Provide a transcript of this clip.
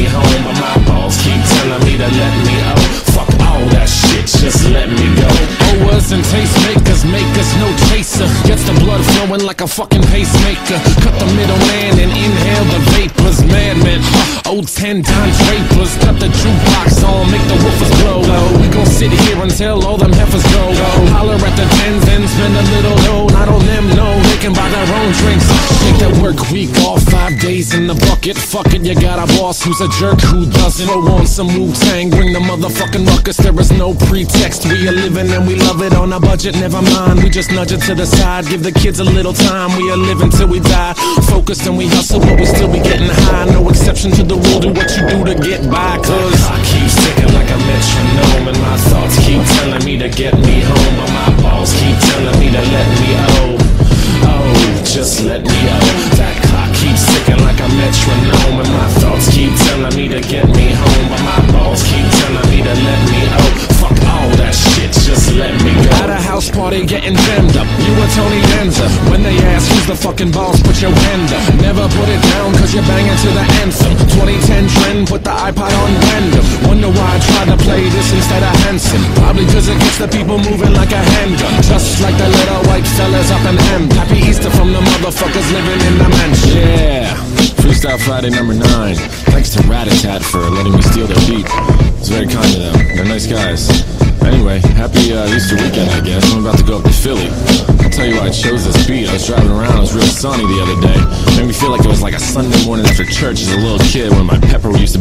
me home, but my balls keep telling me to let me out. Fuck all that shit, just let me go. Owers and tastemakers make us no chaser. Gets the blood flowing like a fucking pacemaker. Cut the middleman and inhale the vapors. Madman, old 10-time drapers. Cut the jukebox on, make the woofers blow. We gon' sit here until all them heifers go. Holler at the tens and spend a little dough. Not on them, no, they can buy their own drinks. Take that work week off, 5 days in the bucket. Fuck it, you got a boss who's a jerk who doesn't. Throw on some Wu-Tang, bring the motherfucking ruckus. There is no pretext, we are living and we love it on a budget. Never mind, we just nudge it to the side. Give the kids a little time, we are living till we die. Focused and we hustle, but we still be getting high. No exception to the rule, do what you do to get by. Cause I keep ticking like a metronome, and my thoughts keep telling me to get me home, but my balls keep telling me to let me just let me That clock keeps ticking like a metronome, and my thoughts keep telling me to get me home, but my balls keep telling me to let me Fuck all that shit, just let me go. At a house party getting jammed up, you were Tony Danza. When they ask who's the fucking boss, put your hand up. Never put it down cause you're banging to the anthem. 2010 trend, put the iPod on random. Wonder why I tried to play this instead of Hanson. Probably cause it gets the people moving like a handgun. Just like the little white fellas up in M. Happy Easter from the motherfuckers living in the mansion. Yeah, Freestyle Friday number 9. Thanks to Ratatat for letting me steal their beat. It's very kind of them. They're nice guys. Anyway, happy Easter weekend, I guess. I'm about to go up to Philly. I'll tell you why I chose this beat. I was driving around, it was real sunny the other day. Made me feel like it was like a Sunday morning after church as a little kid when my pepper used to